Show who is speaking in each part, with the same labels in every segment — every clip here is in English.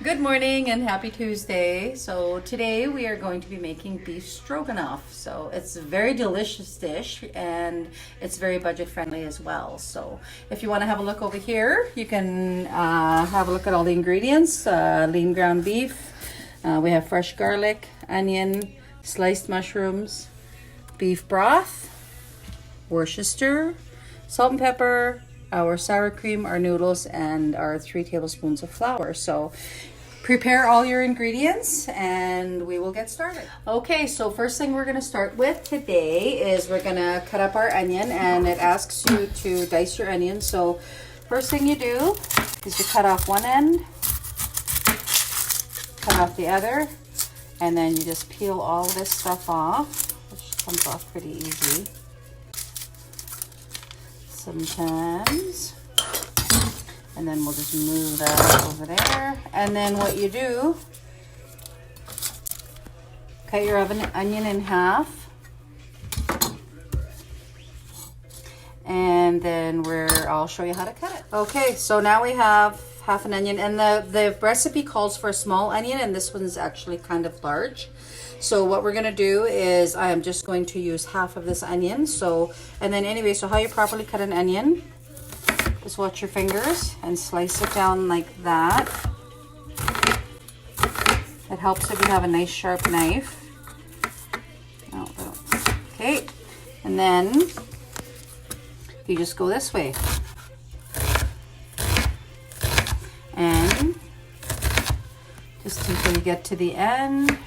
Speaker 1: Good morning and happy Tuesday. So today we are going to be making beef stroganoff. So it's a very delicious dish and it's very budget friendly as well. So if you want to have a look over here, you can have a look at all the ingredients. Lean ground beef, we have fresh garlic, onion, sliced mushrooms, beef broth, Worcester, salt and pepper, our sour cream, our noodles, and our 3 tablespoons of flour. So prepare all your ingredients and we will get started. Okay, so first thing we're going to start with today is we're going to cut up our onion, and it asks you to dice your onion. So first thing you do is you cut off one end, cut off the other, and then you just peel all this stuff off, which comes off pretty easy sometimes. And then we'll just move that over there. And then what you do, cut your onion in half. And then I'll show you how to cut it. Okay, so now we have half an onion, and the recipe calls for a small onion, and this one's actually kind of large. So what we're gonna do is I am just going to use half of this onion. So how you properly cut an onion, just watch your fingers and slice it down like that. It helps if you have a nice sharp knife. Okay, and then you just go this way. And just until you get to the end.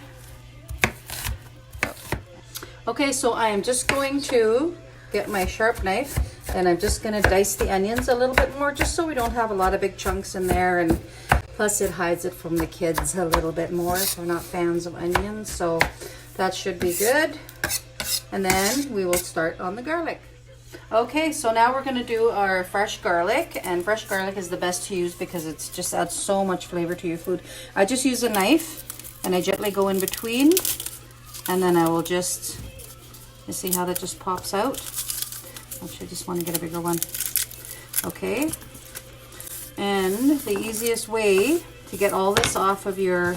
Speaker 1: Okay, so I am just going to get my sharp knife, and I'm just going to dice the onions a little bit more, just so we don't have a lot of big chunks in there, and plus it hides it from the kids a little bit more if they're not fans of onions. So that should be good. And then we will start on the garlic. Okay, so now we're going to do our fresh garlic, and fresh garlic is the best to use because it just adds so much flavor to your food. I just use a knife and I gently go in between, and then I will just, you see how that just pops out? Actually, I just want to get a bigger one. Okay, and the easiest way to get all this off of your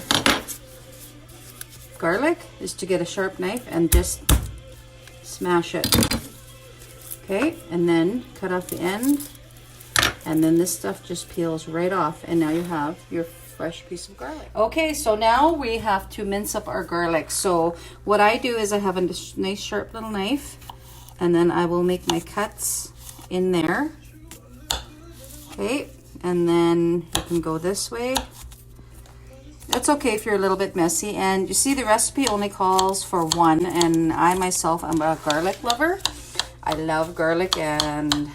Speaker 1: garlic is to get a sharp knife and just smash it. Okay, and then cut off the end, and then this stuff just peels right off, and now you have your fresh piece of garlic. Okay, so now we have to mince up our garlic. So what I do is I have a nice sharp little knife, and then I will make my cuts in there. Okay, and then you can go this way. That's okay if you're a little bit messy. And you see the recipe only calls for one, and I myself am a garlic lover. I love garlic, and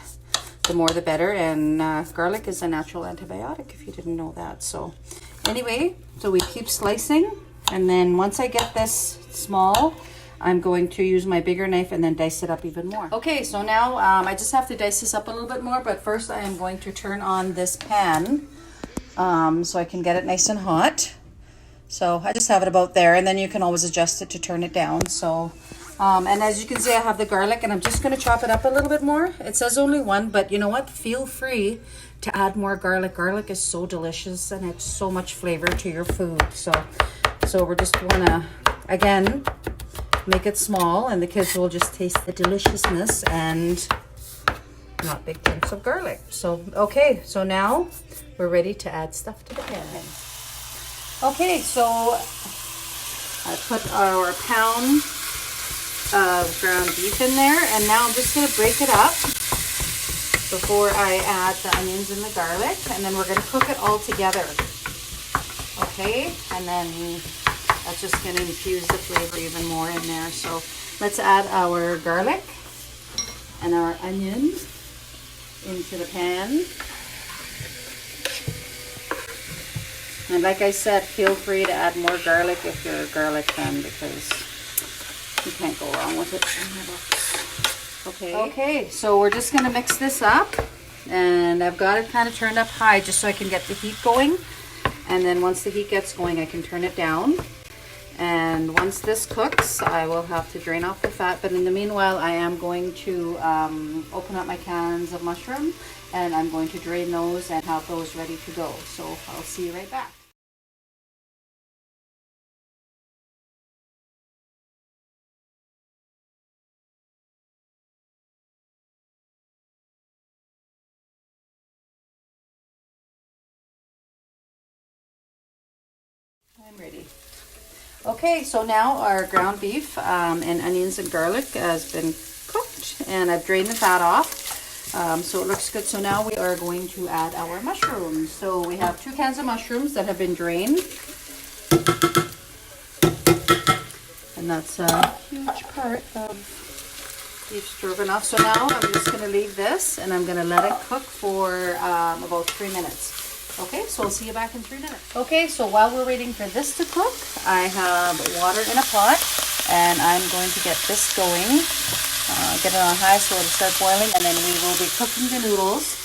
Speaker 1: the more the better. And garlic is a natural antibiotic, if you didn't know that. So anyway, so we keep slicing, and then once I get this small, I'm going to use my bigger knife and then dice it up even more. Okay, so now I just have to dice this up a little bit more, but first I am going to turn on this pan so I can get it nice and hot. So I just have it about there, and then you can always adjust it to turn it down. So and as you can see, I have the garlic, and I'm just going to chop it up a little bit more. It says only one, but you know what? Feel free to add more garlic. Garlic is so delicious, and it's so much flavor to your food. So we're just want to, again, make it small, and the kids will just taste the deliciousness and not big chunks of garlic. So, okay, so now we're ready to add stuff to the pan. Okay, so I put our pound of ground beef in there, and now I'm just going to break it up before I add the onions and the garlic, and then we're going to cook it all together. Okay, and then that's just going to infuse the flavor even more in there. So let's add our garlic and our onion into the pan. And like I said, feel free to add more garlic if you're a garlic fan, because you can't go wrong with it. Okay, so we're just going to mix this up, and I've got it kind of turned up high just so I can get the heat going. And then once the heat gets going, I can turn it down. And once this cooks, I will have to drain off the fat. But in the meanwhile, I am going to open up my cans of mushroom, and I'm going to drain those and have those ready to go. So I'll see you right back. I'm ready. Okay, so now our ground beef and onions and garlic has been cooked, and I've drained the fat off. So it looks good. So now we are going to add our mushrooms. So we have 2 cans of mushrooms that have been drained. And that's a huge part of beef stroganoff. So now I'm just going to leave this and I'm going to let it cook for about 3 minutes. Okay, so I'll see you back in 3 minutes. Okay, so while we're waiting for this to cook, I have water in a pot and I'm going to get this going. Get it on high so it'll start boiling, and then we will be cooking the noodles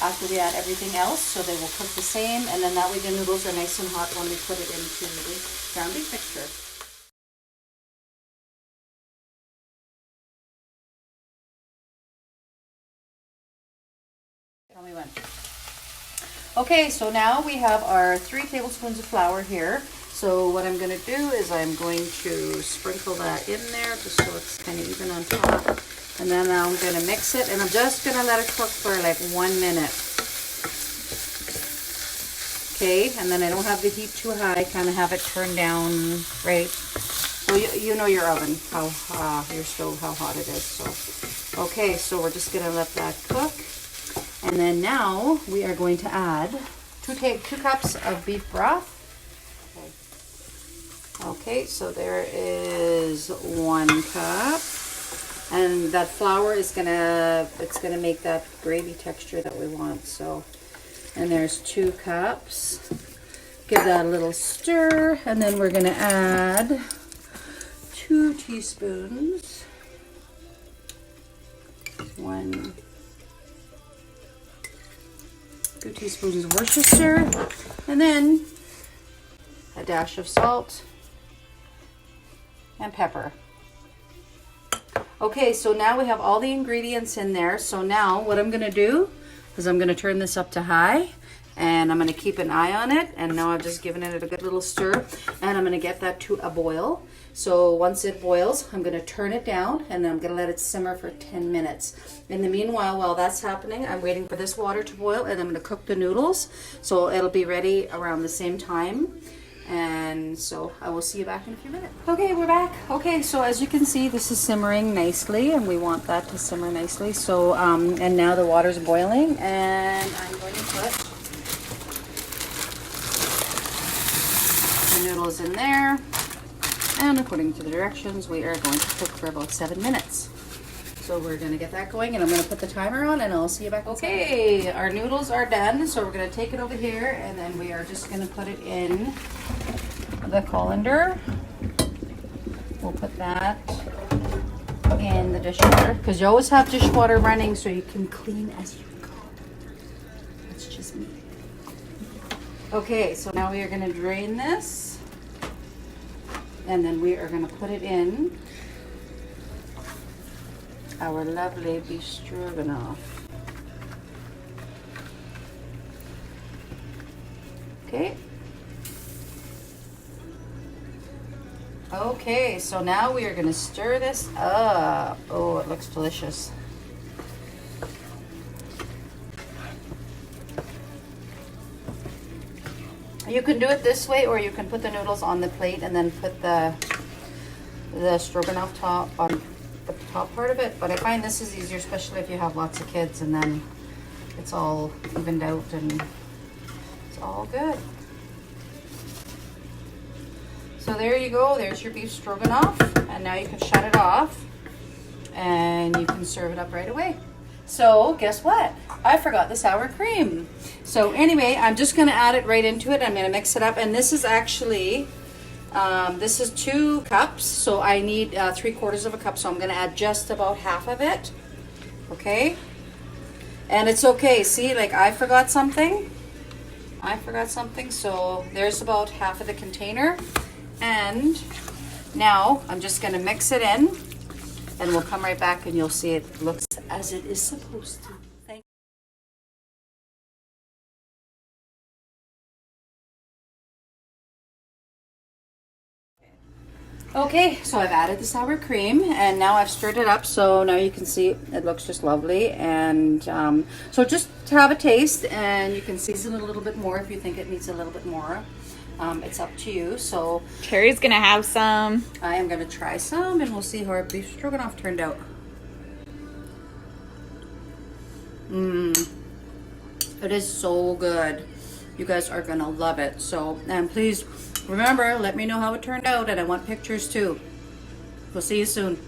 Speaker 1: after we add everything else, so they will cook the same, and then that way the noodles are nice and hot when we put it into the ground beef mixture. Tell me when. Okay, so now we have our 3 tablespoons of flour here. So what I'm going to do is I'm going to sprinkle that in there just so it's kind of even on top. And then I'm going to mix it, and I'm just going to let it cook for like 1 minute. Okay, and then I don't have the heat too high, kind of have it turned down, right? So you know your oven, your stove, how hot it is. So, okay, so we're just going to let that cook. And then now we are going to add 2 cups of beef broth. Okay, so there is 1 cup, and that flour is gonna make that gravy texture that we want. So, and there's 2 cups. Give that a little stir, and then we're gonna add 2 teaspoons. 2 teaspoons of Worcestershire, and then a dash of salt and pepper. Okay, so now we have all the ingredients in there. So now what I'm going to do is I'm going to turn this up to high, and I'm going to keep an eye on it. And now I've just given it a good little stir, and I'm going to get that to a boil. So once it boils, I'm going to turn it down, and then I'm going to let it simmer for 10 minutes. In the meanwhile, while that's happening, I'm waiting for this water to boil, and I'm going to cook the noodles. So it'll be ready around the same time. And so I will see you back in a few minutes. Okay, we're back. Okay, so as you can see, this is simmering nicely, and we want that to simmer nicely. So, and now the water's boiling, and I'm going to put the noodles in there. And according to the directions, we are going to cook for about 7 minutes. So we're going to get that going, and I'm going to put the timer on, and I'll see you back. Okay, our noodles are done, so we're going to take it over here, and then we are just going to put it in the colander. We'll put that in the dishwater, because you always have dishwater running so you can clean as you go. That's just me. Okay, so now we are going to drain this, and then we are going to put it in our lovely beef stroganoff. Okay. Okay, so now we are going to stir this up. Oh, it looks delicious. You can do it this way, or you can put the noodles on the plate and then put the stroganoff top on the top part of it. But I find this is easier, especially if you have lots of kids, and then it's all evened out and it's all good. So there you go, there's your beef stroganoff, and now you can shut it off and you can serve it up right away. So guess what? I forgot the sour cream. So anyway, I'm just gonna add it right into it. I'm gonna mix it up, and this is actually, this is 2 cups, so I need 3/4 of a cup, so I'm gonna add just about half of it, okay? And it's okay, see, like I forgot something, so there's about half of the container. And now I'm just gonna mix it in, and we'll come right back and you'll see it looks as it is supposed to. Thank you. Okay, so I've added the sour cream, and now I've stirred it up, so now you can see it looks just lovely. And so just to have a taste, and you can season it a little bit more if you think it needs a little bit more. It's up to you. So
Speaker 2: Cherry's gonna have some.
Speaker 1: I am gonna try some, and we'll see how our beef stroganoff turned out. It is so good. You guys are gonna love it. So, and please remember, let me know how it turned out, and I want pictures too. We'll see you soon.